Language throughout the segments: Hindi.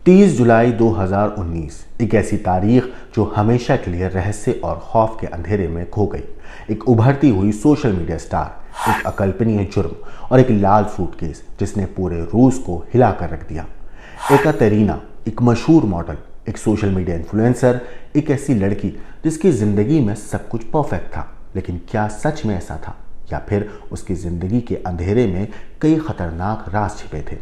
30 जुलाई 2019 एक ऐसी तारीख जो हमेशा के लिए रहस्य और खौफ के अंधेरे में खो गई। एक उभरती हुई सोशल मीडिया स्टार, एक अकल्पनीय जुर्म और एक लाल सूटकेस जिसने पूरे रूस को हिला कर रख दिया। एकातेरिना, एक मशहूर मॉडल, एक सोशल मीडिया इन्फ्लुएंसर, एक ऐसी लड़की जिसकी जिंदगी में सब कुछ परफेक्ट था, लेकिन क्या सच में ऐसा था या फिर उसकी जिंदगी के अंधेरे में कई खतरनाक राज छिपे थे।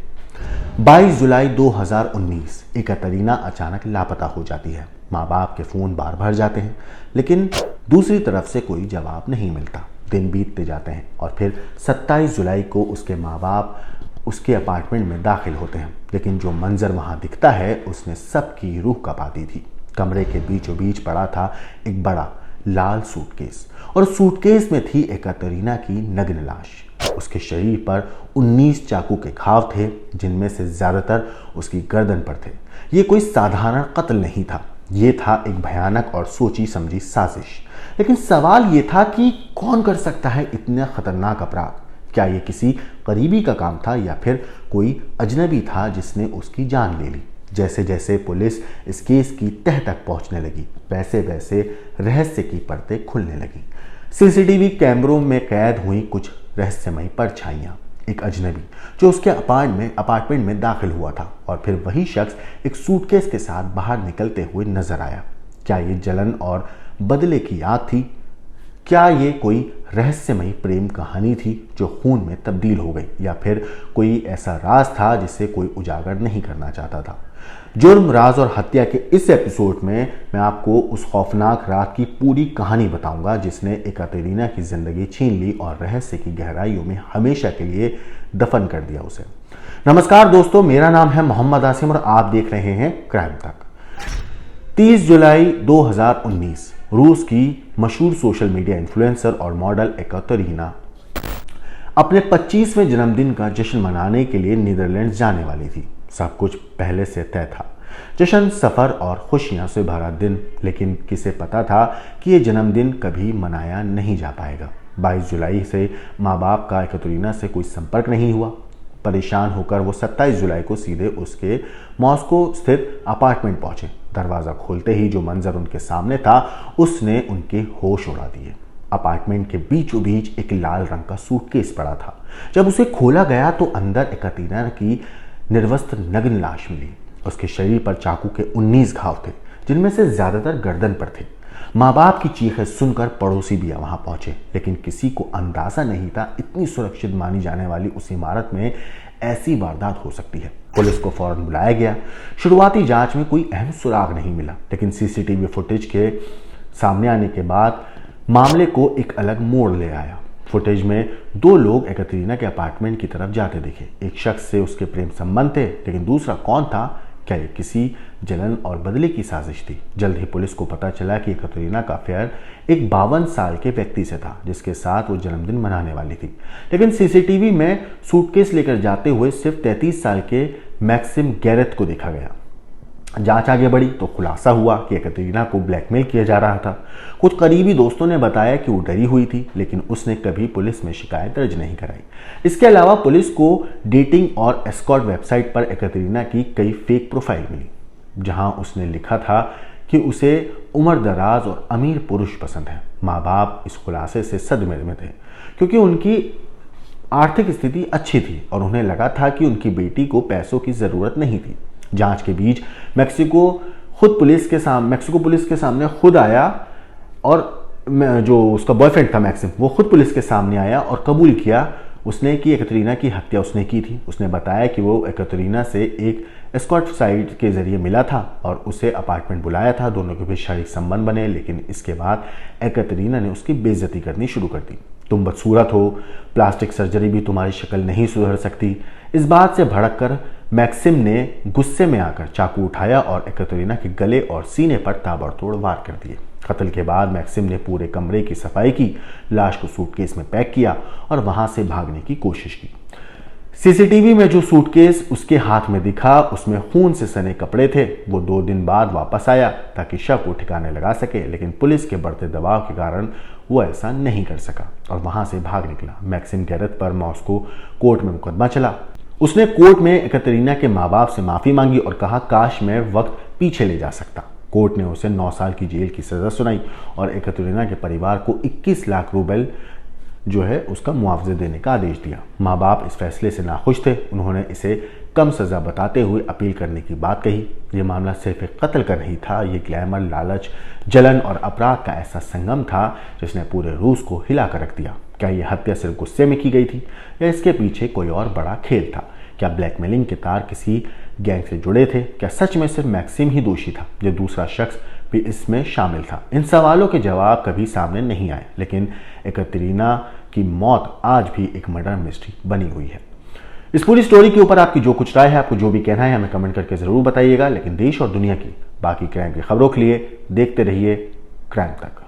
22 जुलाई 2019 एकातेरिना अचानक लापता हो जाती है। माँ बाप के फ़ोन बार भर जाते हैं, लेकिन दूसरी तरफ से कोई जवाब नहीं मिलता। दिन बीतते जाते हैं और फिर 27 जुलाई को उसके माँ बाप उसके अपार्टमेंट में दाखिल होते हैं, लेकिन जो मंजर वहाँ दिखता है उसने सबकी रूह कपा दी थी। कमरे के बीचों बीच पड़ा था एक बड़ा लाल सूटकेस और सूटकेस में थी एकातेरिना की नग्न लाश। उसके शरीर पर 19 चाकू के घाव थे, जिनमें से ज्यादातर उसकी गर्दन पर थे। ये कोई साधारण कत्ल नहीं था, ये था एक भयानक और सोची समझी साजिश। लेकिन सवाल ये था कि कौन कर सकता है इतना खतरनाक अपराध? क्या ये किसी करीबी का काम था या फिर कोई अजनबी था जिसने उसकी जान ले ली? जैसे जैसे पुलिस इस केस की तह तक पहुंचने लगी, वैसे वैसे रहस्य की परतें खुलने लगी। सीसीटीवी कैमरों में कैद हुई कुछ रहस्यमयी परछाइयां, एक अजनबी जो उसके अपार्टमेंट में दाखिल हुआ था और फिर वही शख्स एक सूटकेस के साथ बाहर निकलते हुए नजर आया। क्या ये जलन और बदले की याद थी? क्या ये कोई रहस्यमयी प्रेम कहानी थी जो खून में तब्दील हो गई, या फिर कोई ऐसा राज था जिसे कोई उजागर नहीं करना चाहता था? जुर्म, राज और हत्या के इस एपिसोड में मैं आपको उस खौफनाक रात की पूरी कहानी बताऊंगा जिसने एकातेरिना की जिंदगी छीन ली और रहस्य की गहराइयों में हमेशा के लिए दफन कर दिया उसे। नमस्कार दोस्तों, मेरा नाम है मोहम्मद आसिम और आप देख रहे हैं क्राइम तक। 30 जुलाई 2019 रूस की मशहूर सोशल मीडिया इन्फ्लुएंसर और मॉडल एकातेरिना अपने 25वें जन्मदिन का जश्न मनाने के लिए नीदरलैंड जाने वाली थी। सब कुछ पहले से तय था, जश्न, सफर और खुशियां से भरा दिन। लेकिन किसे पता था कि यह जन्मदिन कभी मनाया नहीं जा पाएगा। 22 जुलाई से माँ बाप का एकातेरिना से कोई संपर्क नहीं हुआ। परेशान होकर वो 27 जुलाई को सीधे उसके मॉस्को स्थित अपार्टमेंट पहुंचे। दरवाजा खोलते ही जो मंजर उनके सामने था उसने उनके होश उड़ा दिए। अपार्टमेंट के बीचों बीच एक लाल रंग का सूटकेस पड़ा था। जब उसे खोला गया तो अंदर एकातेरिना की निर्वस्त्र नग्न लाश मिली। उसके शरीर पर चाकू के 19 घाव थे, जिनमें से ज्यादातर गर्दन पर थे। माँ बाप की चीखें सुनकर पड़ोसी भी वहां पहुंचे, लेकिन किसी को अंदाजा नहीं था इतनी सुरक्षित मानी जाने वाली उस इमारत में ऐसी वारदात हो सकती है। पुलिस को फौरन बुलाया गया। शुरुआती जांच में कोई अहम सुराग नहीं मिला, लेकिन सीसीटीवी फुटेज के सामने आने के बाद मामले को एक अलग मोड़ ले आया। फुटेज में 2 लोग एकातेरिना के अपार्टमेंट की तरफ जाते दिखे। एक शख्स से उसके प्रेम संबंध थे, लेकिन दूसरा कौन था? क्या ये किसी जलन और बदले की साजिश थी? जल्द ही पुलिस को पता चला कि एकातेरिना का अफेयर एक 52 साल के व्यक्ति से था, जिसके साथ वो जन्मदिन मनाने वाली थी। लेकिन सीसीटीवी में सूटकेस लेकर जाते हुए सिर्फ 33 साल के मैक्सिम गैरेथ को देखा गया। जांच आगे बढ़ी तो खुलासा हुआ कि एकातेरिना को ब्लैकमेल किया जा रहा था। कुछ करीबी दोस्तों ने बताया कि वो डरी हुई थी, लेकिन उसने कभी पुलिस में शिकायत दर्ज नहीं कराई। इसके अलावा पुलिस को डेटिंग और एस्कॉर्ट वेबसाइट पर एकातेरिना की कई फेक प्रोफाइल मिली, जहां उसने लिखा था कि उसे उम्रदराज और अमीर पुरुष पसंद है। माँ बाप इस खुलासे से सदमे में थे, क्योंकि उनकी आर्थिक स्थिति अच्छी थी और उन्हें लगा था कि उनकी बेटी को पैसों की जरूरत नहीं थी। जांच के बीच मेक्सिको पुलिस के सामने खुद आया और जो उसका बॉयफ्रेंड था मैक्सिम, वो खुद पुलिस के सामने आया और कबूल किया उसने कि एकातेरिना की हत्या उसने की थी। उसने बताया कि वो एकातेरिना से एक एस्कॉर्ट साइट के जरिए मिला था और उसे अपार्टमेंट बुलाया था। दोनों के बीच शारीरिक संबंध बने, लेकिन इसके बाद एकातेरिना ने उसकी बेइज्जती करनी शुरू कर दी। तुम बदसूरत हो, प्लास्टिक सर्जरी भी तुम्हारी शक्ल नहीं सुधर सकती। इस बात से भड़क कर मैक्सिम ने गुस्से में आकर चाकू उठाया और एकातेरिना के गले और सीने पर ताबड़तोड़ वार कर दिए। कत्ल के बाद मैक्सिम ने पूरे कमरे की सफाई की, लाश को सूटकेस में पैक किया और वहां से भागने की कोशिश की। सीसीटीवी में जो सूटकेस उसके हाथ में दिखा उसमें खून से सने कपड़े थे। वो 2 दिन बाद वापस आया ताकि शव को ठिकाने लगा सके, लेकिन पुलिस के बढ़ते दबाव के कारण वो ऐसा नहीं कर सका और वहां से भाग निकला। मैक्सिम गैरेथ पर मॉस्को कोर्ट में मुकदमा चला उसने कोर्ट में एकतरीना के माँ बाप से माफी मांगी और कहा काश मैं वक्त पीछे ले जा सकता। कोर्ट ने उसे 9 साल की जेल की सजा सुनाई और एकतरीना के परिवार को 21 लाख रुपए जो है उसका मुआवजे देने का आदेश दिया। माँ बाप इस फैसले से नाखुश थे। उन्होंने इसे कम सजा बताते हुए अपील करने की बात कही। ये मामला सिर्फ एक कत्ल का नहीं था, ये ग्लैमर, लालच, जलन और अपराध का ऐसा संगम था जिसने पूरे रूस को हिला कर रख दिया। क्या ये हत्या सिर्फ गुस्से में की गई थी या इसके पीछे कोई और बड़ा खेल था? क्या ब्लैकमेलिंग के तार किसी गैंग से जुड़े थे? क्या सच में सिर्फ मैक्सिम ही दोषी था, जो दूसरा शख्स भी इसमें शामिल था? इन सवालों के जवाब कभी सामने नहीं आए, लेकिन एकतरीना की मौत आज भी एक मर्डर मिस्ट्री बनी हुई है। इस पूरी स्टोरी के ऊपर आपकी जो कुछ राय है, आपको जो भी कहना है, हमें कमेंट करके जरूर बताइएगा। लेकिन देश और दुनिया की बाकी क्राइम की खबरों के लिए देखते रहिए क्राइम तक।